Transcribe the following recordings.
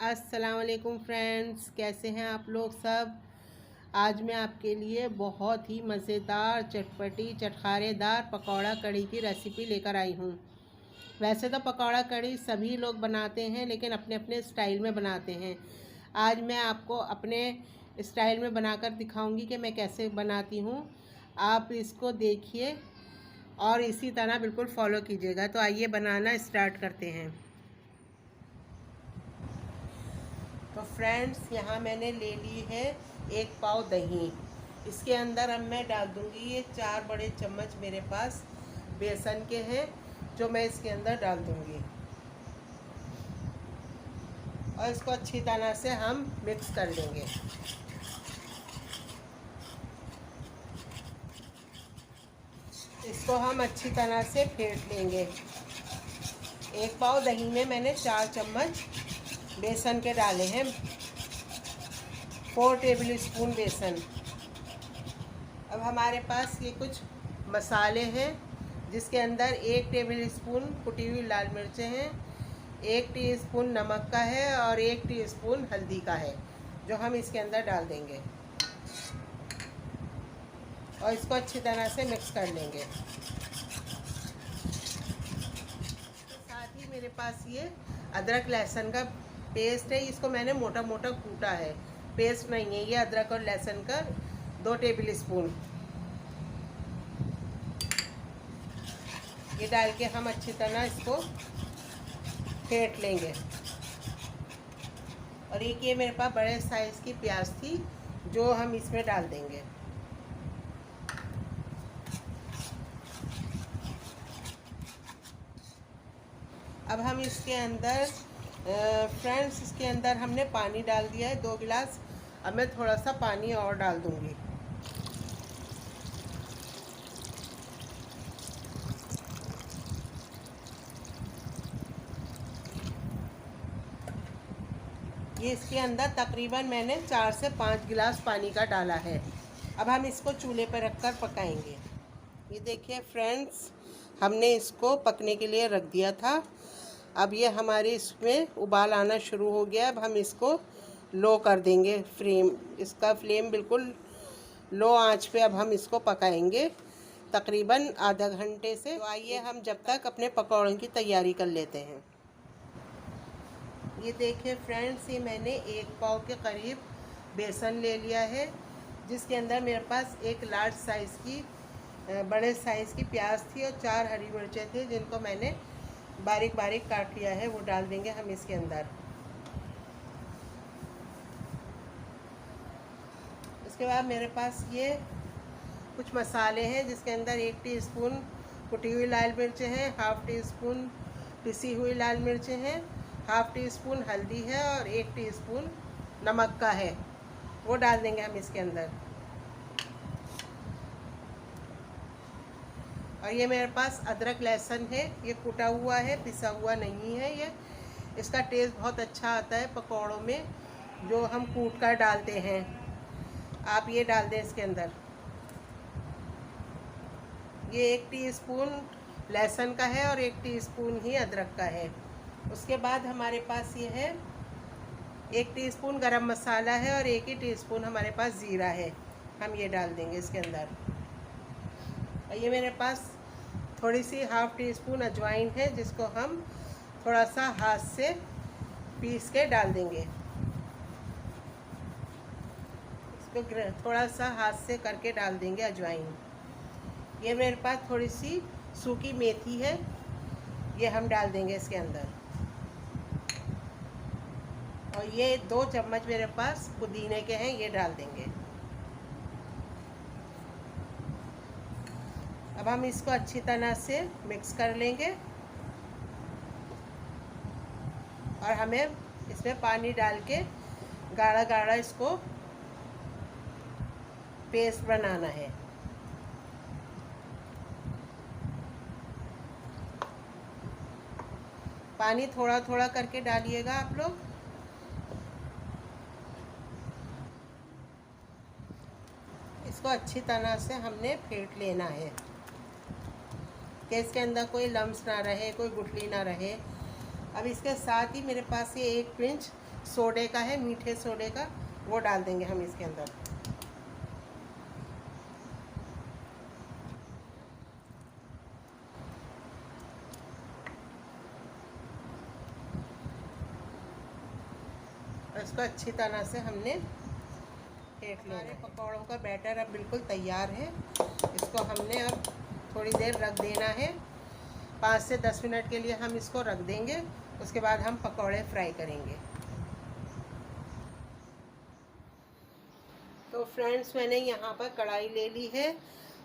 अस्सलाम वालेकुम फ्रेंड्स, कैसे हैं आप लोग सब। आज मैं आपके लिए बहुत ही मज़ेदार चटपटी चटखारेदार पकौड़ा कड़ी की रेसिपी लेकर आई हूँ। वैसे तो पकौड़ा कड़ी सभी लोग बनाते हैं, लेकिन अपने अपने स्टाइल में बनाते हैं। आज मैं आपको अपने स्टाइल में बनाकर दिखाऊंगी कि मैं कैसे बनाती हूँ। आप इसको देखिए और इसी तरह बिल्कुल फॉलो कीजिएगा। तो आइए बनाना स्टार्ट करते हैं। तो फ्रेंड्स, यहाँ मैंने ले ली है 1 पाव दही। इसके अंदर अब मैं डाल दूँगी ये 4 बड़े चम्मच मेरे पास बेसन के हैं, जो मैं इसके अंदर डाल दूँगी और इसको अच्छी तरह से हम मिक्स कर लेंगे। इसको हम अच्छी तरह से फेंट लेंगे। 1 पाव दही में मैंने 4 चम्मच बेसन के डाले हैं, 4 टेबल स्पून बेसन। अब हमारे पास ये कुछ मसाले हैं, जिसके अंदर 1 टेबल स्पून कुटी हुई लाल मिर्चें हैं, 1 टीस्पून नमक का है और 1 टीस्पून हल्दी का है, जो हम इसके अंदर डाल देंगे और इसको अच्छी तरह से मिक्स कर लेंगे। साथ ही मेरे पास ये अदरक लहसुन का पेस्ट है, इसको मैंने मोटा मोटा कूटा है, पेस्ट नहीं है ये। अदरक और लहसुन का 2 टेबल स्पून ये डाल के हम अच्छी तरह इसको फेंट लेंगे। और एक ये मेरे पास बड़े साइज़ की प्याज थी, जो हम इसमें डाल देंगे। अब हम इसके अंदर फ्रेंड्स, इसके अंदर हमने पानी डाल दिया है 2 गिलास। अब मैं थोड़ा सा पानी और डाल दूंगी। ये इसके अंदर तकरीबन मैंने 4 से 5 गिलास पानी का डाला है। अब हम इसको चूल्हे पर रखकर पकाएंगे। ये देखिए फ्रेंड्स, हमने इसको पकने के लिए रख दिया था। अब ये हमारे इसमें उबाल आना शुरू हो गया। अब हम इसको लो कर देंगे फ्लेम। इसका फ्लेम बिल्कुल लो आंच पे अब हम इसको पकाएंगे तकरीबन आधा घंटे से। तो आइए हम जब तक अपने पकौड़ों की तैयारी कर लेते हैं। ये देखिए फ्रेंड्स, ये मैंने 1 पाव के करीब बेसन ले लिया है, जिसके अंदर मेरे पास एक लार्ज साइज़ की बड़े साइज़ की प्याज थी और 4 हरी मिर्चें थी, जिनको मैंने बारीक बारीक काट लिया है। वो डाल देंगे हम इसके अंदर। इसके बाद मेरे पास ये कुछ मसाले हैं, जिसके अंदर 1 टीस्पून कुटी हुई लाल मिर्चें हैं, हाफ़ टीस्पून पिसी हुई लाल मिर्चें हैं, हाफ़ टीस्पून हल्दी है और 1 टीस्पून नमक का है, वो डाल देंगे हम इसके अंदर। और ये मेरे पास अदरक लहसुन है, ये कुटा हुआ है, पिसा हुआ नहीं है। ये इसका टेस्ट बहुत अच्छा आता है पकौड़ों में, जो हम कूट कर डालते हैं। आप ये डाल दें इसके अंदर। ये 1 टीस्पून लहसुन का है और 1 टीस्पून ही अदरक का है। उसके बाद हमारे पास ये है 1 टीस्पून गरम मसाला है और 1 ही टीस्पून हमारे पास ज़ीरा है, हम ये डाल देंगे इसके अंदर। और ये मेरे पास थोड़ी सी हाफ़ टीस्पून अजवाइन है, जिसको हम थोड़ा सा हाथ से पीस के डाल देंगे। इसको थोड़ा सा हाथ से करके डाल देंगे अजवाइन। ये मेरे पास थोड़ी सी सूखी मेथी है, ये हम डाल देंगे इसके अंदर। और ये 2 चम्मच मेरे पास पुदीने के हैं, ये डाल देंगे। अब हम इसको अच्छी तरह से मिक्स कर लेंगे और हमें इसमें पानी डाल के गाढ़ा गाढ़ा इसको पेस्ट बनाना है। पानी थोड़ा थोड़ा करके डालिएगा आप लोग। इसको अच्छी तरह से हमने फेंट लेना है कि इसके अंदर कोई लम्स ना रहे, कोई गुठली ना रहे। अब इसके साथ ही मेरे पास ये 1 पिंच सोडे का है, मीठे सोडे का, वो डाल देंगे हम इसके अंदर। इसको अच्छी तरह से हमने फेंट लिया। हमारे पकौड़ों का बैटर अब बिल्कुल तैयार है। इसको हमने अब थोड़ी देर रख देना है, 5 से 10 मिनट के लिए हम इसको रख देंगे। उसके बाद हम पकौड़े फ्राई करेंगे। तो फ्रेंड्स, मैंने यहाँ पर कढ़ाई ले ली है।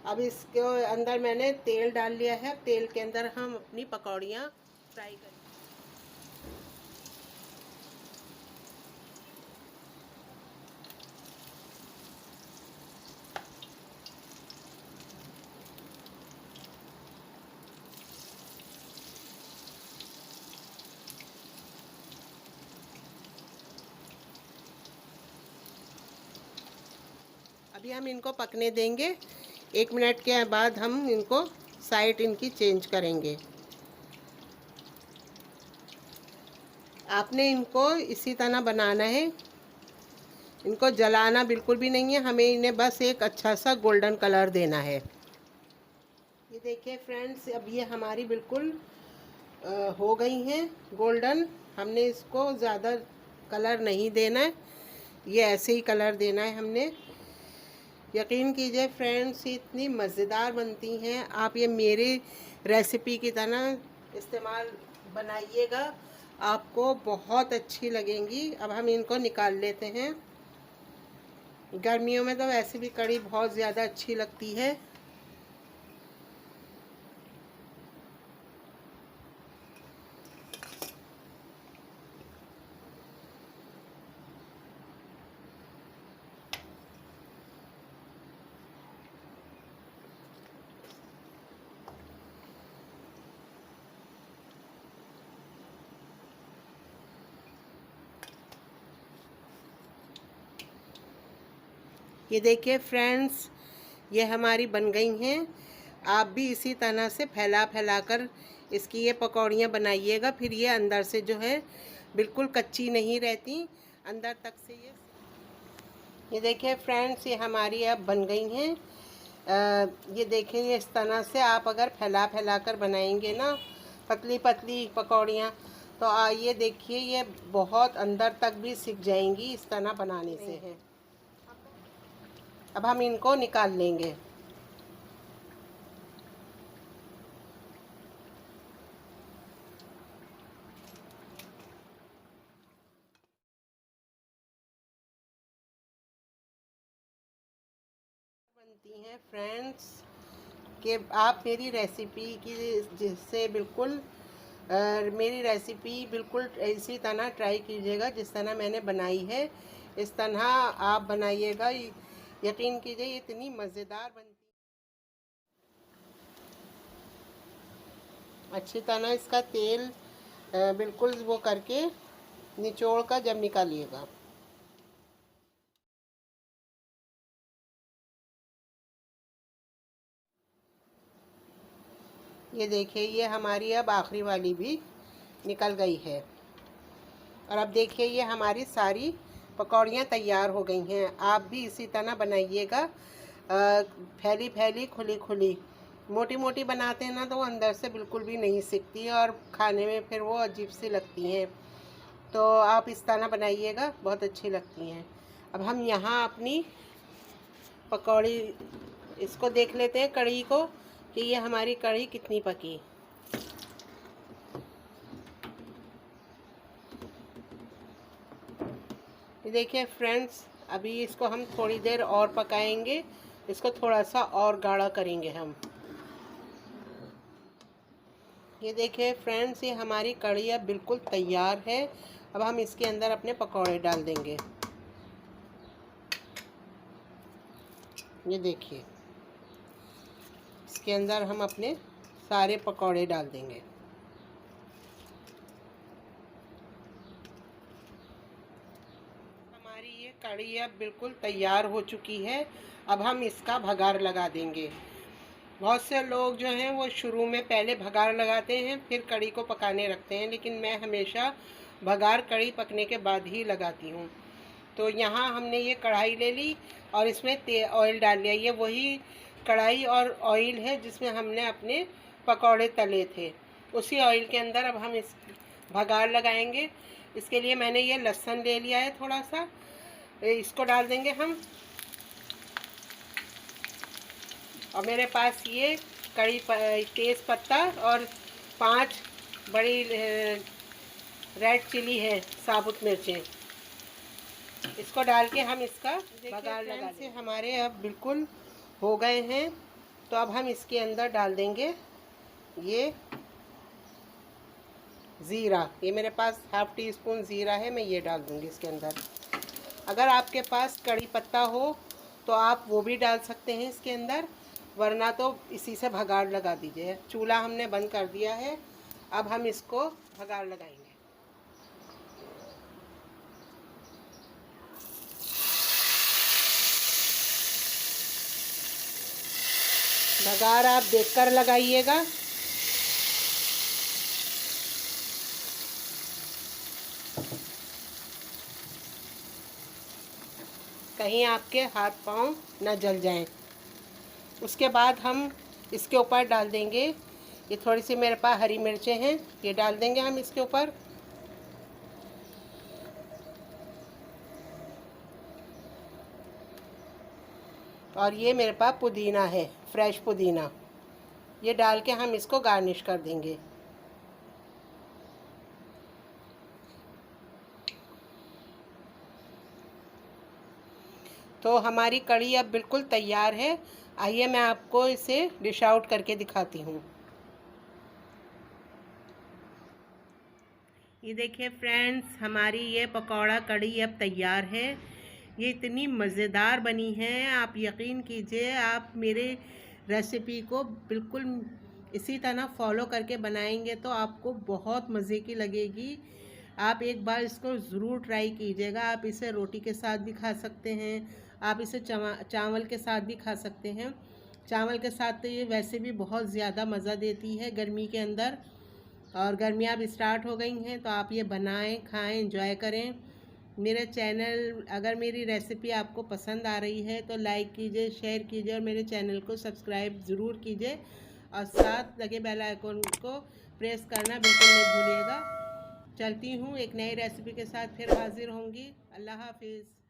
अब इसके अंदर मैंने तेल डाल लिया है। तेल के अंदर हम अपनी पकौड़ियाँ फ्राई करेंगे। अभी हम इनको पकने देंगे। 1 मिनट के बाद हम इनको साइड इनकी चेंज करेंगे। आपने इनको इसी तरह बनाना है, इनको जलाना बिल्कुल भी नहीं है। हमें इन्हें बस एक अच्छा सा गोल्डन कलर देना है। ये देखिए फ्रेंड्स, अब ये हमारी बिल्कुल हो गई हैं गोल्डन। हमने इसको ज़्यादा कलर नहीं देना है, ये ऐसे ही कलर देना है हमने। यकीन कीजिए फ्रेंड्स, इतनी मज़ेदार बनती हैं। आप ये मेरी रेसिपी की तरह इस्तेमाल बनाइएगा, आपको बहुत अच्छी लगेंगी। अब हम इनको निकाल लेते हैं। गर्मियों में तो वैसे भी कढ़ी बहुत ज़्यादा अच्छी लगती है। ये देखिए फ्रेंड्स, ये हमारी बन गई हैं। आप भी इसी तरह से फैला फैला कर इसकी ये पकौड़ियाँ बनाइएगा। फिर ये अंदर से जो है बिल्कुल कच्ची नहीं रहती, अंदर तक से ये देखिए फ्रेंड्स, ये हमारी अब बन गई हैं। ये देखेंगे इस तरह से आप अगर फैला फैला कर बनाएंगे ना पतली पतली पकौड़ियाँ, तो ये देखिए ये बहुत अंदर तक भी सिक जाएंगी इस तरह बनाने से है। अब हम इनको निकाल लेंगे। बनती हैं फ्रेंड्स कि आप मेरी रेसिपी की जिससे बिल्कुल मेरी रेसिपी बिल्कुल इसी तरह ट्राई कीजिएगा जिस तरह मैंने बनाई है। इस तरह आप बनाइएगा, यकीन कीजिए इतनी मज़ेदार बनती। अच्छी तरह इसका तेल बिल्कुल वो करके निचोड़ कर जब निकालिएगा। ये देखिए ये हमारी अब आखिरी वाली भी निकल गई है। और अब देखिए ये हमारी सारी पकौड़ियाँ तैयार हो गई हैं। आप भी इसी तरह बनाइएगा, फैली फैली खुली खुली। मोटी मोटी बनाते हैं ना तो वो अंदर से बिल्कुल भी नहीं सिकती और खाने में फिर वो अजीब सी लगती हैं। तो आप इस तरह बनाइएगा, बहुत अच्छी लगती हैं। अब हम यहाँ अपनी पकौड़ी इसको देख लेते हैं कढ़ी को कि ये हमारी कढ़ी कितनी पकी। ये देखिए फ्रेंड्स, अभी इसको हम थोड़ी देर और पकाएंगे। इसको थोड़ा सा और गाढ़ा करेंगे हम। ये देखिए फ्रेंड्स, ये हमारी कढ़ी अब बिल्कुल तैयार है। अब हम इसके अंदर अपने पकौड़े डाल देंगे। ये देखिए इसके अंदर हम अपने सारे पकौड़े डाल देंगे। हमारी ये कढ़ी अब बिल्कुल तैयार हो चुकी है। अब हम इसका भगार लगा देंगे। बहुत से लोग जो हैं वो शुरू में पहले भगार लगाते हैं फिर कढ़ी को पकाने रखते हैं, लेकिन मैं हमेशा भगार कढ़ी पकने के बाद ही लगाती हूँ। तो यहाँ हमने ये कढ़ाई ले ली और इसमें ऑयल डाल लिया। ये वही कढ़ाई और ऑयल है जिसमें हमने अपने पकौड़े तले थे। उसी ऑयल के अंदर अब हम इस भगार लगाएंगे। इसके लिए मैंने ये लहसुन ले लिया है थोड़ा सा, इसको डाल देंगे हम। और मेरे पास ये कड़ी तेज़ पत्ता और 5 बड़ी रेड चिली है, साबुत मिर्चें। इसको डाल के हम इसका बघार लगा से हमारे अब बिल्कुल हो गए हैं। तो अब हम इसके अंदर डाल देंगे ये ज़ीरा। ये मेरे पास ½ टीस्पून ज़ीरा है, मैं ये डाल दूँगी इसके अंदर। अगर आपके पास कड़ी पत्ता हो तो आप वो भी डाल सकते हैं इसके अंदर, वरना तो इसी से भगाड़ लगा दीजिए। चूल्हा हमने बंद कर दिया है, अब हम इसको भगाड़ लगाएंगे। भगाड़ आप देखकर लगाइएगा। कहीं आपके हाथ पांव न जल जाएं। उसके बाद हम इसके ऊपर डाल देंगे, ये थोड़ी सी मेरे पास हरी मिर्चें हैं, ये डाल देंगे हम इसके ऊपर। और ये मेरे पास पुदीना है, फ्रेश पुदीना, ये डाल के हम इसको गार्निश कर देंगे। तो हमारी कढ़ी अब बिल्कुल तैयार है। आइए मैं आपको इसे डिश आउट करके दिखाती हूँ। ये देखिए फ्रेंड्स, हमारी ये पकौड़ा कढ़ी अब तैयार है। ये इतनी मज़ेदार बनी है, आप यकीन कीजिए। आप मेरे रेसिपी को बिल्कुल इसी तरह फॉलो करके बनाएंगे तो आपको बहुत मज़े की लगेगी। आप एक बार इसको ज़रूर ट्राई कीजिएगा। आप इसे रोटी के साथ भी खा सकते हैं, आप इसे चावल के साथ भी खा सकते हैं। चावल के साथ तो ये वैसे भी बहुत ज़्यादा मज़ा देती है गर्मी के अंदर, और गर्मियाँ अब स्टार्ट हो गई हैं तो आप ये बनाएं, खाएं, एंजॉय करें। मेरे चैनल, अगर मेरी रेसिपी आपको पसंद आ रही है तो लाइक कीजिए, शेयर कीजिए और मेरे चैनल को सब्सक्राइब ज़रूर कीजिए, और साथ लगे बेल आइकन को प्रेस करना बिल्कुल नहीं भूलिएगा। चलती हूँ, एक नई रेसिपी के साथ फिर हाजिर होंगी। अल्लाह हाफिज़।